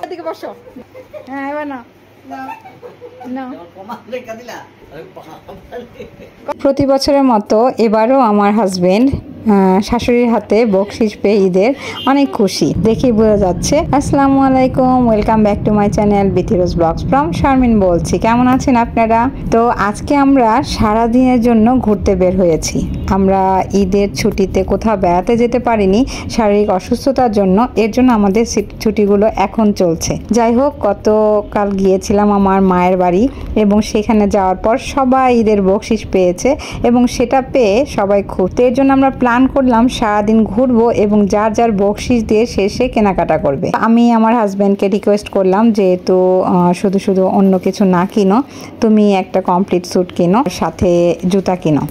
এদিকে বসো। হ্যাঁ এবার না প্রতি বছরের মতো এবারও আমার হাজবেন্ড শাশুড়ির হাতে বকশিস পেয়ে ঈদের অনেক খুশি, দেখেই বোঝা যাচ্ছে। আসসালামু আলাইকুম, welcome back to my channel Bithirose blogs from Sharmin বলছি। কেমন আছেন আপনারা? তো আজকে আমরা সারা দিনের জন্য ঘুরতে বের হয়েছি। আমরা ঈদের ছুটিতে কোথাও বেড়াতে যেতে পারিনি শারীরিক অসুস্থতার জন্য, এর জন্য আমাদের ছুটিগুলো এখন চলছে। যাই হোক, গতকাল গিয়েছিলাম আমার মায়ের বাড়ি এবং সেখানে যাওয়ার পর সবাই ঈদের বকশিস পেয়েছে এবং সেটা পেয়ে সবাই খুশি। এর জন্য আমরা প্ল্যান করলাম সারাদিন ঘুরবো এবং যার যার বকশিস দিয়ে শেষে কেনাকাটা করবে। আমি আমার হাজব্যান্ডকে রিকোয়েস্ট করলাম, যেহেতু শুধু শুধু অন্য কিছু না কিনো, তুমি একটা কমপ্লিট স্যুট কিনো, সাথে জুতা কিনো।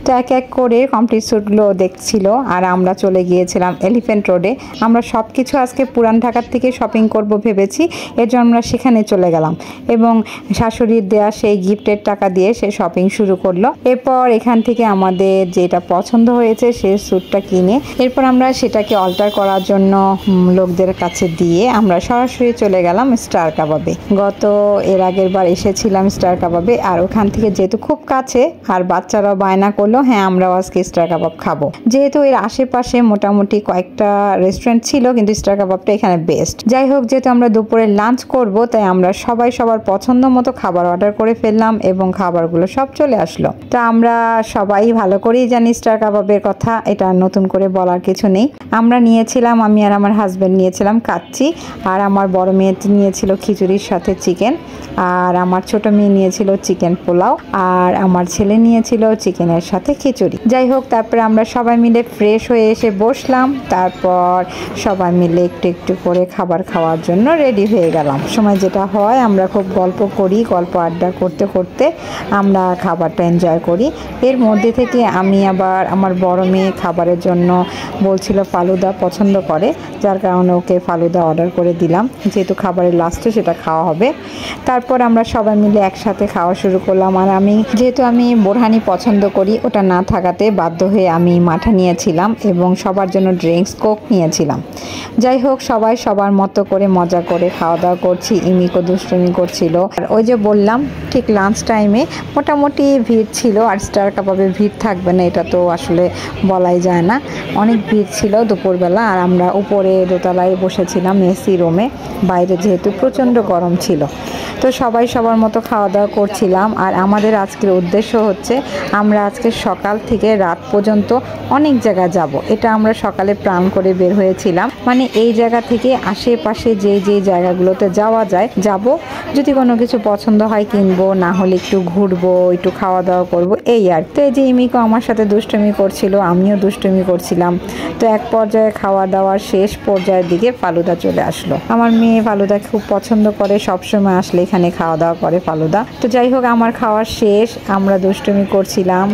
তো এক এক করে কমপ্লিট স্যুটগুলো দেখছিল আর আমরা চলে গিয়েছিলাম এলিফ্যান্ট রোডে। আমরা সব কিছু আজকে পুরান ঢাকার থেকে শপিং করব ভেবেছি, এর জন্য আমরা সেখানে চলে গেলাম এবং শাশুড়ির দেয়া সেই গিফটের টাকা দিয়ে সে শপিং শুরু করলো। এরপর এখান থেকে আমাদের যেটা পছন্দ হয়েছে সে স্যুটটা কিনে এরপর আমরা সেটাকে অল্টার করার জন্য লোকদের কাছে দিয়ে আমরা সরাসরি চলে গেলাম স্টার কাবাবে। এর আগের বার এসেছিলাম স্টার কাবাবে, আর ওখান থেকে যেহেতু খুব কাছে আর বাচ্চারাও বায়না করলো হ্যাঁ আমরাও আজকে স্টার কাবাব খাবো। যেহেতু এর আশেপাশে মোটামুটি কয়েকটা রেস্টুরেন্ট ছিল, কিন্তু স্টার কাবাবটা এখানে বেস্ট। যাই হোক, যেহেতু আমরা দুপুরে লাঞ্চ করব তাই আমরা সবাই সবার পছন্দ মতো খাবার অর্ডার করে ফেললাম এবং খাবারগুলো সব চলে আসলো। তো আমরা সবাই ভালো করেই জানি স্টার কাবাবের কথা, এটা নতুন করে বলার কিছু নেই। আমরা নিয়েছিলাম, আমি আর আমার হাজব্যান্ড নিয়েছিলাম কাচ্চি, আর আমার বড় মেয়ে নিয়েছিল খিচুড়ির সাথে চিকেন, আর আমার ছোট মেয়ে নিয়েছিল চিকেন পোলাও, আর আমার ছেলে নিয়েছিল চিকেনের সাথে খিচুড়ি। যাই হোক, তারপরে আমরা সবাই মিলে ফ্রেশ হয়ে এসে বসলাম, তারপর সবাই মিলে একটু একটু করে খাবার খাওয়ার জন্য রেডি হয়ে গেলাম। সময় যেটা হয় আমরা খুব গল্প করি, গল্প আড্ডা করতে করতে আমরা খাবারটা এনজয় করি। এর মধ্যে থেকে আমি আবার আমার বড় মেয়ে খাবারের জন্য বলছিল ফালুদা পছন্দ করে, যার কারণে ওকে ফালুদা অর্ডার করে দিলাম, যেহেতু খাবারের লাস্টে সেটা খাওয়া হবে। তারপর আমরা সবাই মিলে একসাথে খাওয়া শুরু করলাম। আর যেহেতু আমি বোরহানি পছন্দ করি, ওটা না থাকাতে বাধ্য হয়ে আমি মাঠা নিয়েছিলাম এবং সবার জন্য ড্রিঙ্কস কোক নিয়েছিলাম। যাই হোক, সবাই সবার মতো করে মজা করে খাওয়া দাওয়া করছি। ইমিকো দুষ্টুমি করছিল। আর ওই যে বললাম, ঠিক লাঞ্চ টাইমে মোটামুটি ভিড় ছিল, আর স্টার কাবাবে ভিড় থাকবে না এটা তো আসলে বলাই যায় না। অনেক ভিড় ছিল দুপুরবেলা, আর আমরা উপরে দোতলায় বসেছিলাম এসি রুমে, বাইরে যেহেতু প্রচণ্ড গরম ছিল। তো সবাই সবার মতো খাওয়া দাওয়া করছিলাম। আর আমাদের আজকের উদ্দেশ্য হচ্ছে আমরা আজকে সকাল থেকে রাত পর্যন্ত অনেক জায়গায় যাব। এটা আমরা সকালে প্ল্যান করে বের হয়েছিলাম, মানে এই জায়গা থেকে আশেপাশে যে যে জায়গাগুলোতে যাওয়া যায় যাব, যদি কোনো কিছু পছন্দ হয় কিনবো, না হলে একটু ঘুরবো, একটু খাওয়া দাওয়া করবো, এই আর। তো এই যে ইমিকো আমার সাথে দুষ্টুমি করছিল, আমিও দুষ্টুমি করছিলাম। তো এক পর্যায়ে খাওয়া দাওয়ার শেষ পর্যায়ের দিকে ফালুদা চলে আসলো। আমার মেয়ে ফালুদা খুব পছন্দ করে, সবসময় আসলে এখানে খাওয়া দাওয়া করে ফালুদা। তো যাই হোক, আমার খাওয়ার শেষ, আমরা দুষ্টুমি করছিলাম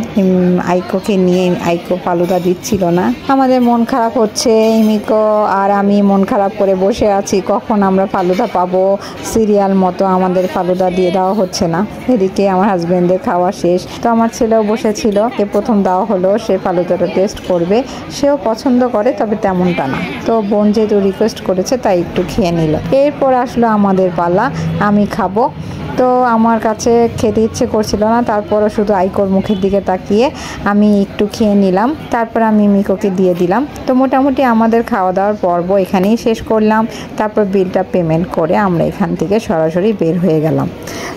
আইকোকে নিয়ে। আইকো ফালুদা দিচ্ছিল না। আমাদের মন খারাপ হচ্ছে, ইমিকো আর আমি মন খারাপ করে বসে আছি, কখন আমরা ফালুদা পাবো। সিরিয়াল মতো আমাদের ফালুদা দিয়ে দেওয়া হচ্ছে না। এদিকে আমার হাজবেন্ডের খাওয়া শেষ, তো আমার ছেলেও বসেছিল, কে প্রথম দেওয়া হলো সে ফালুদাটা টেস্ট করবে। সেও পছন্দ করে, তবে তেমনটা না। তো বোন যেহেতু রিকোয়েস্ট করেছে তাই একটু খেয়ে নিল। এরপর আসলো আমাদের পালা, আমি খাবো। তো আমার কাছে খেতে ইচ্ছে করছিল না, তারপরও শুধু আইকোর মুখের দিকে তাকিয়ে আমি একটু খেয়ে নিলাম, তারপর আমি মিকোকে দিয়ে দিলাম। তো মোটামুটি আমাদের খাওয়া দাওয়ার পর্ব এখানেই শেষ করলাম। তারপর বিলটা পেমেন্ট করে আমরা এখান থেকে সরাসরি বের হয়ে গেলাম।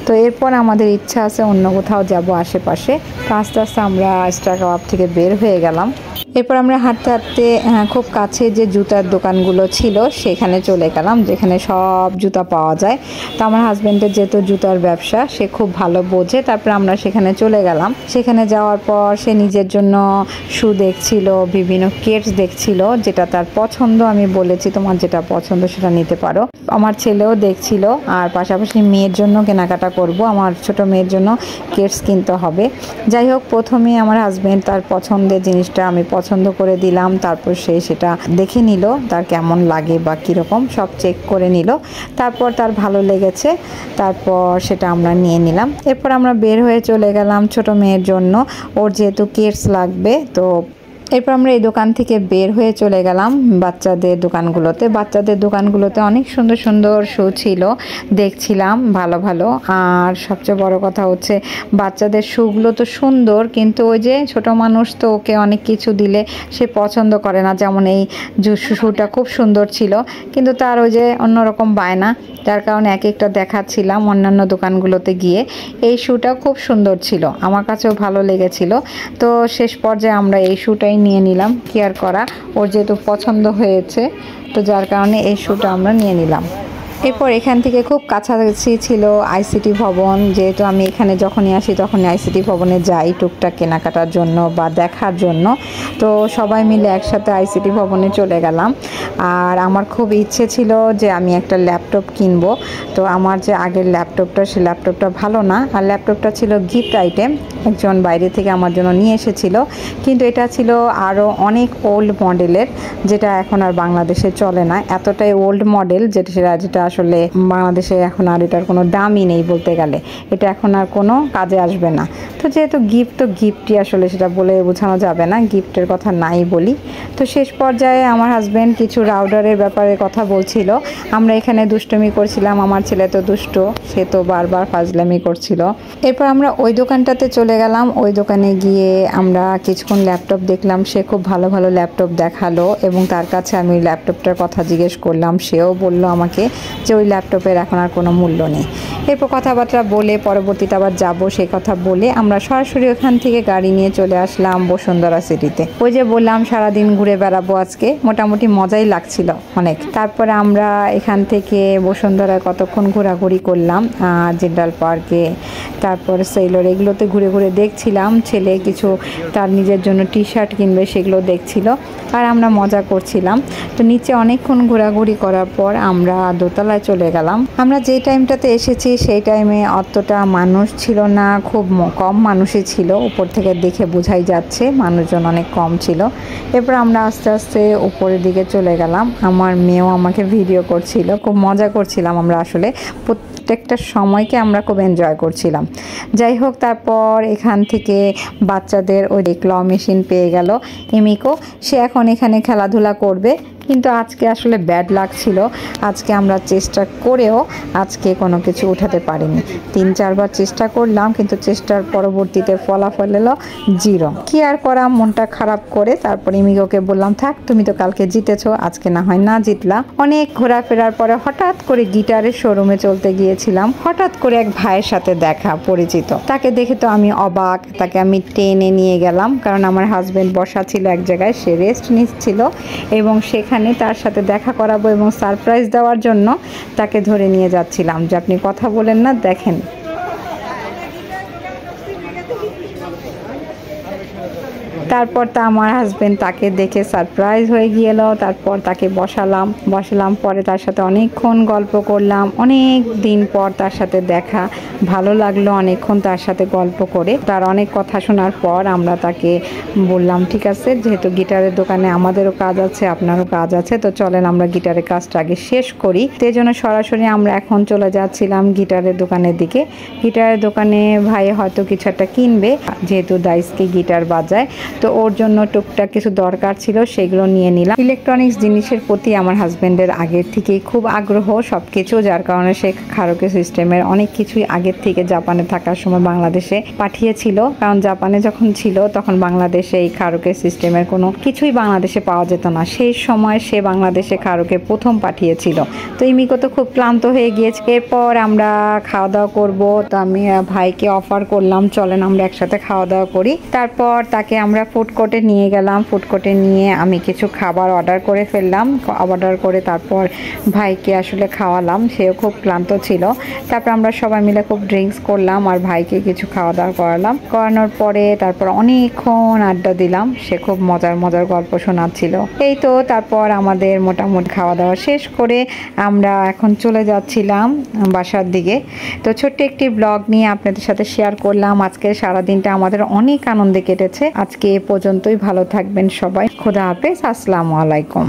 তো এরপর আমাদের ইচ্ছা আছে অন্য কোথাও যাব আশেপাশে। তো আস্তে আস্তে আমরা স্টার কাবাব থেকে বের হয়ে গেলাম। এরপর আমরা হাঁটতে হাঁটতে খুব কাছে যে জুতার দোকানগুলো ছিল সেখানে চলে গেলাম, যেখানে সব জুতা পাওয়া যায়। তো আমার হাজব্যান্ডের যেহেতু জুতার ব্যবসা, সে খুব ভালো বোঝে। তারপর আমরা সেখানে চলে গেলাম। সেখানে যাওয়ার পর সে নিজের জন্য শু দেখছিল, বিভিন্ন কেটস দেখছিল, যেটা তার পছন্দ। আমি বলেছি তোমার যেটা পছন্দ সেটা নিতে পারো। আমার ছেলেও দেখছিল, আর পাশাপাশি মেয়ের জন্য কেনাকাটা করব, আমার ছোট মেয়ের জন্য কেটস কিনতে হবে। যাই হোক, প্রথমে আমার হাজব্যান্ড তার পছন্দের জিনিসটা আমি পছন্দ করে দিলাম, তারপর সে সেটা দেখে নিল তার কেমন লাগে বা কীরকম, সব চেক করে নিল। তারপর তার ভালো লেগেছে, তারপর সেটা আমরা নিয়ে নিলাম। এরপর আমরা বের হয়ে চলে গেলাম ছোট মেয়ের জন্য, ওর যেহেতু কিডস লাগবে, তো এরপর আমরা এই দোকান থেকে বের হয়ে চলে গেলাম বাচ্চাদের দোকানগুলোতে। বাচ্চাদের দোকানগুলোতে অনেক সুন্দর সুন্দর শু ছিল, দেখছিলাম ভালো ভালো। আর সবচেয়ে বড় কথা হচ্ছে বাচ্চাদের শুগুলো তো সুন্দর, কিন্তু ওই যে ছোট মানুষ তো ওকে অনেক কিছু দিলে সে পছন্দ করে না। যেমন এই শুটা খুব সুন্দর ছিল, কিন্তু তার ওই যে অন্যরকম বায়না, যার কারণে এক একটা দেখাচ্ছিলাম অন্যান্য দোকানগুলোতে গিয়ে। এই শুটা খুব সুন্দর ছিল, আমার কাছেও ভালো লেগেছিল। তো শেষ পর্যায়ে আমরা এই শুটাই নিয়ে নিলাম, কি আর করা, ওর যেহেতু পছন্দ হয়েছে তো যার কারণে এই শুটা আমরা নিয়ে নিলাম। এরপর এখান থেকে খুব কাছাকাছি ছিল আইসিটি ভবন। যেহেতু আমি এখানে যখনই আসি তখনই আইসিটি ভবনে যাই টুকটাক কেনাকাটার জন্য বা দেখার জন্য। তো সবাই মিলে একসাথে আইসিটি ভবনে চলে গেলাম। আর আমার খুব ইচ্ছে ছিল যে আমি একটা ল্যাপটপ কিনবো। তো আমার যে আগের ল্যাপটপটা, সে ল্যাপটপটা ভালো না, আর ল্যাপটপটা ছিল গিফট আইটেম, একজন বাইরে থেকে আমার জন্য নিয়ে এসেছিল। কিন্তু এটা ছিল আরও অনেক ওল্ড মডেলের, যেটা এখন আর বাংলাদেশে চলে না। এতটাই ওল্ড মডেল যেটা আসলে বাংলাদেশে এখন আর এটার কোনো দামই নেই বলতে গেলে, এটা এখন আর কোনো কাজে আসবে না। তো যেহেতু গিফট, তো গিফটই আসলে, সেটা বলে বোঝানো যাবে না, গিফটের কথা নাই বলি। তো শেষ পর্যায়ে আমার হাজব্যান্ড কিছু রাউডারের ব্যাপারে কথা বলছিল। আমরা এখানে দুষ্টুমি করছিলাম, আমার ছেলে তো দুষ্ট, সে তো বারবার ফাজলামি করছিল। এরপর আমরা ওই দোকানটাতে চলে গেলাম। ওই দোকানে গিয়ে আমরা কিছুক্ষণ ল্যাপটপ দেখলাম, সে খুব ভালো ভালো ল্যাপটপ দেখালো এবং তার কাছে আমি ল্যাপটপটার কথা জিজ্ঞেস করলাম, সেও বলল আমাকে যে ওই ল্যাপটপের এখন আর কোনো মূল্য নেই। এরপর কথাবার্তা বলে পরবর্তীতে আবার যাবো সেই কথা বলে আমরা সরাসরি ওখান থেকে গাড়ি নিয়ে চলে আসলাম বসুন্ধরা সিটিতে। ওই যে বললাম সারাদিন ঘুরে বেড়াবো আজকে, মোটামুটি মজাই লাগছিল অনেক। তারপরে আমরা এখান থেকে বসুন্ধরায় কতক্ষণ ঘোরাঘুরি করলাম, জেন্টাল পার্কে, তারপর সেলর, এগুলোতে ঘুরে ঘুরে দেখছিলাম। ছেলে কিছু তার নিজের জন্য টি শার্ট কিনবে, সেগুলো দেখছিল আর আমরা মজা করছিলাম। তো নিচে অনেকক্ষণ ঘোরাঘুরি করার পর আমরা দোতলায় চলে গেলাম। আমরা যে টাইমটাতে এসেছি সেই টাইমে অতটা মানুষ ছিল না, খুব কম মানুষই ছিল, উপর থেকে দেখে বোঝাই যাচ্ছে মানুষজন অনেক কম ছিল। এরপর আমরা আস্তে আস্তে উপরের দিকে চলে গেলাম। আমার মেয়েও আমাকে ভিডিও করছিল, খুব মজা করছিলাম আমরা, আসলে প্রত্যেকটা সময়কে আমরা খুব এনজয় করছিলাম। যাই হোক, তারপর এখান থেকে বাচ্চাদের ওই ক্ল মেশিন পেয়ে গেল ইমিকো, সে এখন এখানে খেলাধুলা করবে। কিন্তু আজকে আসলে ব্যাড লাক ছিল, আজকে আমরা চেষ্টা করেও আজকে কোনো কিছু উঠাতে পারিনি। 3-4 বার চেষ্টা করলাম, কিন্তু চেষ্টার পরবর্তীতে ফলাফল এলো 0। কি আর করা, মনটা খারাপ করে তারপর ইমিকোকে বললাম, থাক, তুমি তো কালকে জিতেছো, আজকে না হয় না জিতলা। অনেক ঘোরাফেরার পরে হঠাৎ করে গিটারের শোরুমে চলতে গিয়েছিলাম, হঠাৎ করে এক ভাইয়ের সাথে দেখা, পরিচিত। তাকে দেখে তো আমি অবাক, তাকে আমি টেনে নিয়ে গেলাম, কারণ আমার হাজব্যান্ড বসা ছিল এক জায়গায়, সে রেস্ট নিচ্ছিল এবং সেখানে তার সাথে দেখা করাবো এবং সারপ্রাইজ দেওয়ার জন্য তাকে ধরে নিয়ে যাচ্ছিলাম যে আপনি কথা বলেন না, দেখেন। তারপর তা আমার হাজব্যান্ড তাকে দেখে সারপ্রাইজ হয়ে গেল। তারপর তাকে বসালাম, পরে তার সাথে অনেকক্ষণ গল্প করলাম, অনেক দিন পর তার সাথে দেখা, ভালো লাগলো অনেকক্ষণ তার সাথে গল্প করে। তার অনেক কথা শোনার পর আমরা তাকে বললাম, ঠিক আছে, যেহেতু গিটারের দোকানে আমাদেরও কাজ আছে, আপনারও কাজ আছে, তো চলেন আমরা গিটারের কাজটা আগে শেষ করি। সেই জন্য সরাসরি আমরা এখন চলে যাচ্ছিলাম গিটারের দোকানের দিকে। গিটারের দোকানে ভাই হয়তো কিছু একটা কিনবে, যেহেতু দাইসকে গিটার বাজায়, তো ওর জন্য টুকটাক কিছু দরকার ছিল, সেগুলো নিয়ে নিলাম। ইলেকট্রনিক্স জিনিসের প্রতি আমার হাজব্যান্ডের আগের থেকেই খুব আগ্রহ সব কিছু, যার কারণে সে খারোকে সিস্টেমের অনেক কিছুই আগের থেকে জাপানে থাকার সময় বাংলাদেশে পাঠিয়েছিল। কারণ জাপানে যখন ছিল তখন বাংলাদেশে এই খারোকে সিস্টেমের কোনো কিছুই বাংলাদেশে পাওয়া যেত না, সেই সময় সে বাংলাদেশে খারোকে প্রথম পাঠিয়েছিল। তো ইমিকো তো খুব ক্লান্ত হয়ে গিয়েছে। এরপর আমরা খাওয়া দাওয়া করবো, তো আমি ভাইকে অফার করলাম, চলেন আমরা একসাথে খাওয়া দাওয়া করি। তারপর তাকে আমরা ফুড কোর্টে নিয়ে গেলাম। ফুড কোর্টে নিয়ে আমি কিছু খাবার অর্ডার করে ফেললাম, অর্ডার করে তারপর ভাইকে আসলে খাওয়ালাম, সেও খুব ক্লান্ত ছিল। তারপর আমরা সবাই মিলে খুব ড্রিঙ্কস করলাম আর ভাইকে কিছু খাওয়া দাওয়া করানোর পরে তারপর অনেকক্ষণ আড্ডা দিলাম, সে খুব মজার গল্প শোনাচ্ছিল। এই তো তারপর আমাদের মোটামুটি খাওয়া দাওয়া শেষ করে আমরা এখন চলে যাচ্ছিলাম বাসার দিকে। তো ছোট্ট একটি ব্লগ নিয়ে আপনাদের সাথে শেয়ার করলাম। আজকে সারাদিনটা আমাদের অনেক আনন্দে কেটেছে। আজকে এ পর্যন্তই, ভালো থাকবেন সবাই, খোদা হাফেজ, আসসালামু আলাইকুম।